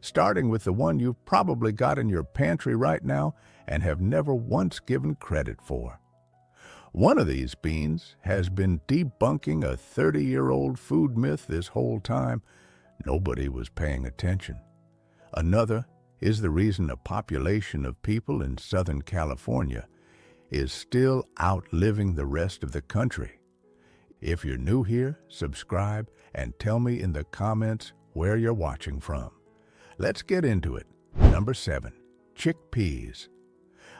starting with the one you've probably got in your pantry right now and have never once given credit for. One of these beans has been debunking a 30-year-old food myth this whole time. Nobody was paying attention. Another is the reason a population of people in Southern California is still outliving the rest of the country. If you're new here, subscribe and tell me in the comments where you're watching from. Let's get into it. Number 7. Chickpeas.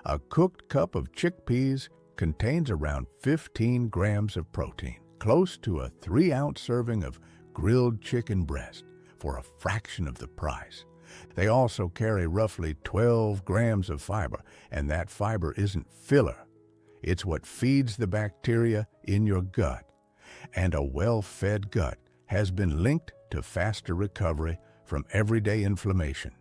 A cooked cup of chickpeas contains around 15 grams of protein, close to a 3-ounce serving of grilled chicken breast for a fraction of the price. They also carry roughly 12 grams of fiber, and that fiber isn't filler. It's what feeds the bacteria in your gut. And a well-fed gut has been linked to faster recovery from everyday inflammation.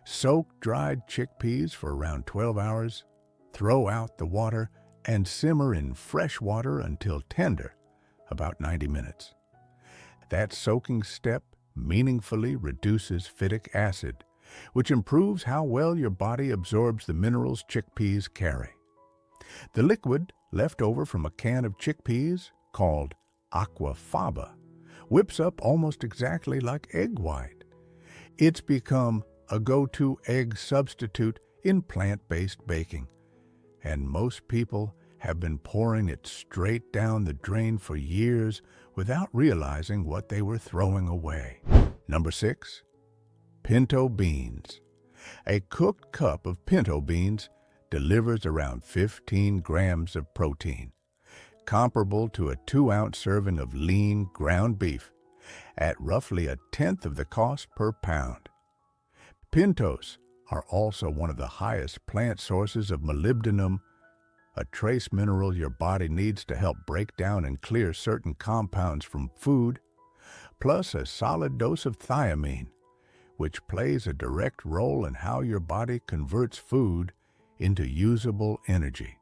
Soak dried chickpeas for around 12 hours, throw out the water, and simmer in fresh water until tender, about 90 minutes. That soaking step meaningfully reduces phytic acid, which improves how well your body absorbs the minerals chickpeas carry. The liquid left over from a can of chickpeas, called aquafaba, whips up almost exactly like egg white. It's become a go-to egg substitute in plant-based baking, and most people have been pouring it straight down the drain for years without realizing what they were throwing away. Number 6. Pinto beans. A cooked cup of pinto beans delivers around 15 grams of protein, comparable to a 2-ounce serving of lean ground beef, at roughly a tenth of the cost per pound. Pintos are also one of the highest plant sources of molybdenum, a trace mineral your body needs to help break down and clear certain compounds from food, plus a solid dose of thiamine, which plays a direct role in how your body converts food into usable energy.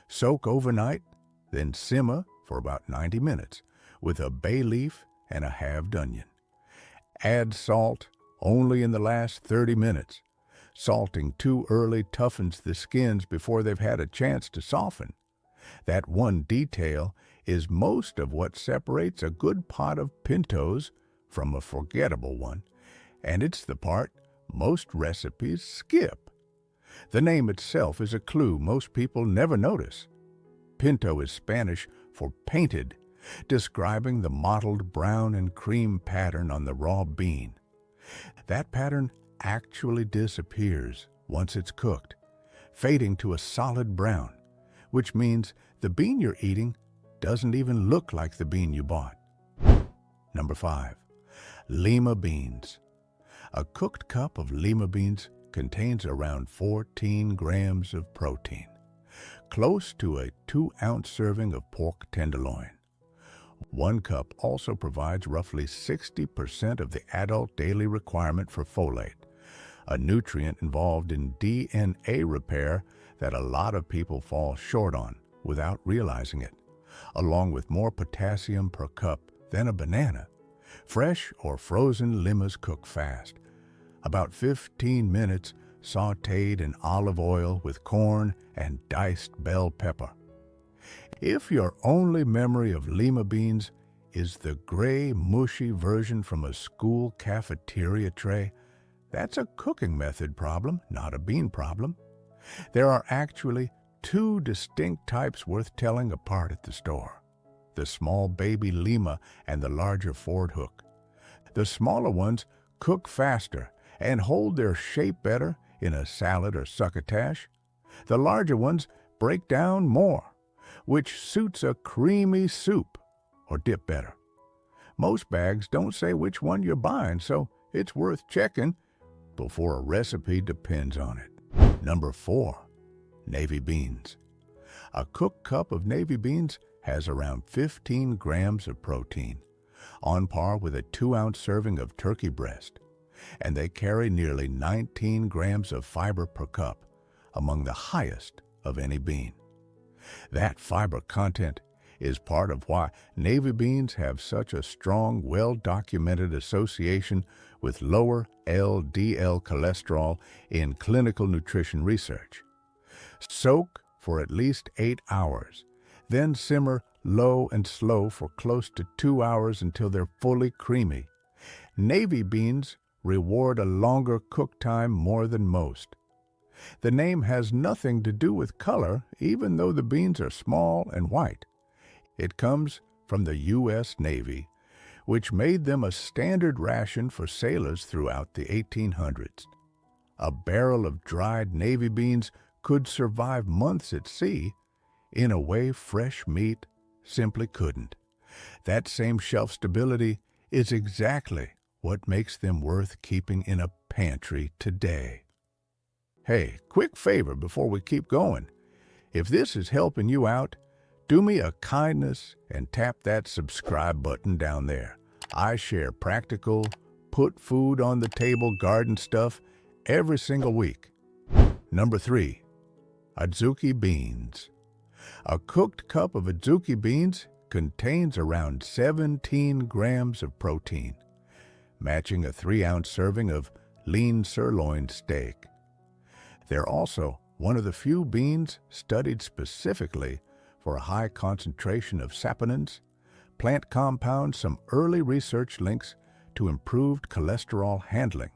Soak overnight, then simmer for about 90 minutes with a bay leaf and a halved onion. Add salt only in the last 30 minutes. Salting too early toughens the skins before they've had a chance to soften. That one detail is most of what separates a good pot of pintos from a forgettable one, and it's the part most recipes skip. The name itself is a clue most people never notice. Pinto is Spanish for painted, describing the mottled brown and cream pattern on the raw bean. That pattern actually disappears once it's cooked, fading to a solid brown, which means the bean you're eating doesn't even look like the bean you bought. Number 5. Lima beans. A cooked cup of lima beans contains around 14 grams of protein, close to a 2-ounce serving of pork tenderloin. 1 cup also provides roughly 60% of the adult daily requirement for folate, a nutrient involved in DNA repair that a lot of people fall short on without realizing it, along with more potassium per cup than a banana. Fresh or frozen limas cook fast, about 15 minutes sautéed in olive oil with corn and diced bell pepper. If your only memory of lima beans is the gray, mushy version from a school cafeteria tray, that's a cooking method problem, not a bean problem. There are actually 2 distinct types worth telling apart at the store: the small baby lima and the larger Ford hook. The smaller ones cook faster and hold their shape better in a salad or succotash. The larger ones break down more, which suits a creamy soup or dip better. Most bags don't say which one you're buying, so it's worth checking before a recipe depends on it. Number 4. Navy beans. A cooked cup of navy beans has around 15 grams of protein, on par with a 2-ounce serving of turkey breast, and they carry nearly 19 grams of fiber per cup, among the highest of any bean. That fiber content is part of why navy beans have such a strong, well-documented association with lower LDL cholesterol in clinical nutrition research. Soak for at least 8 hours, then simmer low and slow for close to 2 hours until they're fully creamy. Navy beans reward a longer cook time more than most. The name has nothing to do with color, even though the beans are small and white. It comes from the U.S. Navy, which made them a standard ration for sailors throughout the 1800s. A barrel of dried navy beans could survive months at sea in a way fresh meat simply couldn't. That same shelf stability is exactly what makes them worth keeping in a pantry today. Hey, quick favor before we keep going. If this is helping you out, do me a kindness and tap that subscribe button down there. I share practical, put food on the table garden stuff every single week. Number 3, Adzuki beans. A cooked cup of Adzuki beans contains around 17 grams of protein, matching a 3-ounce serving of lean sirloin steak. They're also one of the few beans studied specifically for a high concentration of saponins, plant compounds. Some early research links to improved cholesterol handling,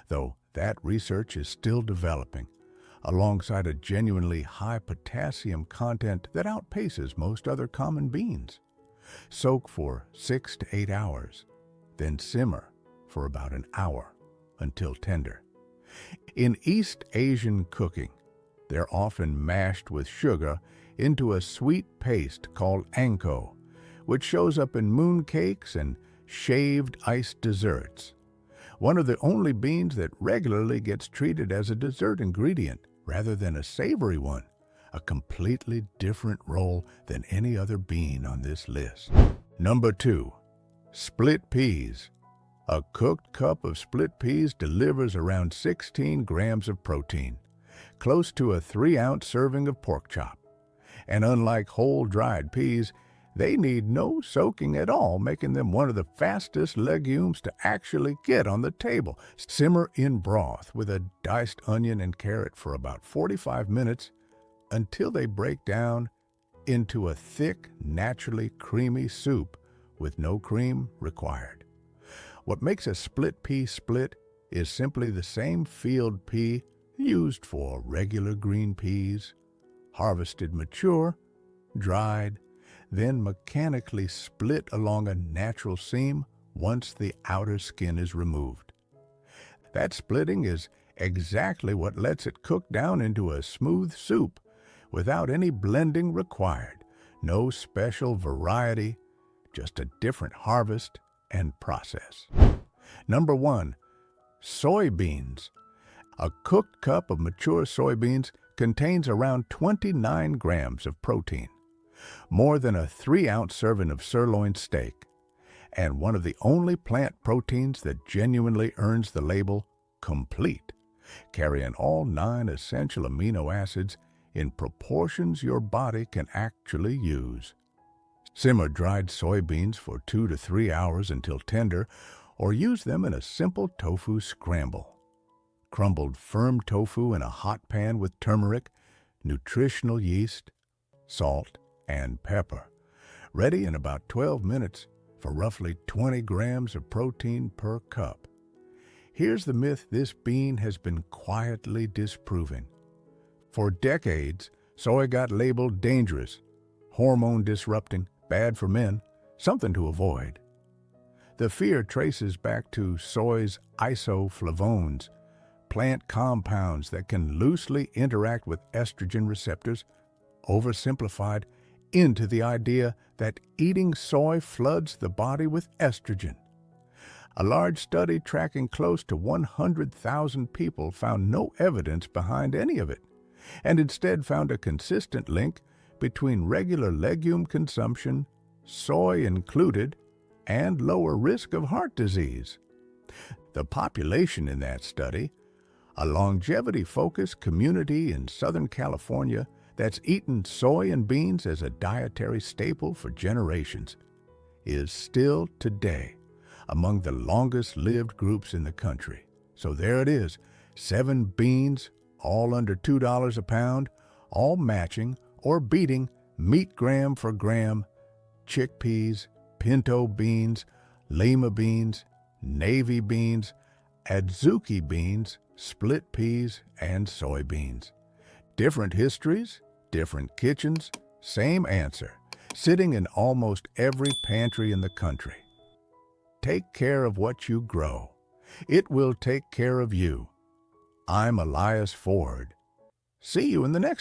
though that research is still developing, alongside a genuinely high potassium content that outpaces most other common beans. Soak for 6 to 8 hours, then simmer for about an hour until tender. In East Asian cooking, they're often mashed with sugar into a sweet paste called anko, which shows up in mooncakes and shaved ice desserts. One of the only beans that regularly gets treated as a dessert ingredient rather than a savory one, a completely different role than any other bean on this list. Number 2, split peas. A cooked cup of split peas delivers around 16 grams of protein, close to a 3-ounce serving of pork chop. And unlike whole dried peas, they need no soaking at all, making them one of the fastest legumes to actually get on the table. Simmer in broth with a diced onion and carrot for about 45 minutes until they break down into a thick, naturally creamy soup with no cream required. What makes a split pea split is simply the same field pea used for regular green peas, harvested mature, dried, then mechanically split along a natural seam once the outer skin is removed. That splitting is exactly what lets it cook down into a smooth soup without any blending required. No special variety, just a different harvest and process. Number 1, soybeans. A cooked cup of mature soybeans contains around 29 grams of protein, more than a 3-ounce serving of sirloin steak, and one of the only plant proteins that genuinely earns the label complete, carrying all 9 essential amino acids in proportions your body can actually use. Simmer dried soybeans for 2 to 3 hours until tender, or use them in a simple tofu scramble. Crumbled firm tofu in a hot pan with turmeric, nutritional yeast, salt, and pepper. Ready in about 12 minutes for roughly 20 grams of protein per cup. Here's the myth this bean has been quietly disproving. For decades, soy got labeled dangerous, hormone disrupting, bad for men, something to avoid. The fear traces back to soy's isoflavones, plant compounds that can loosely interact with estrogen receptors, oversimplified into the idea that eating soy floods the body with estrogen. A large study tracking close to 100,000 people found no evidence behind any of it, and instead found a consistent link between regular legume consumption, soy included, and lower risk of heart disease. The population in that study, a longevity-focused community in Southern California that's eaten soy and beans as a dietary staple for generations, is still today among the longest-lived groups in the country. So there it is, 7 beans, all under $2 a pound, all matching or beating meat gram for gram, chickpeas, pinto beans, Lima beans, navy beans, Adzuki beans, split peas, and soybeans. Different histories, different kitchens, same answer, sitting in almost every pantry in the country. Take care of what you grow. It will take care of you. I'm Elias Ford. See you in the next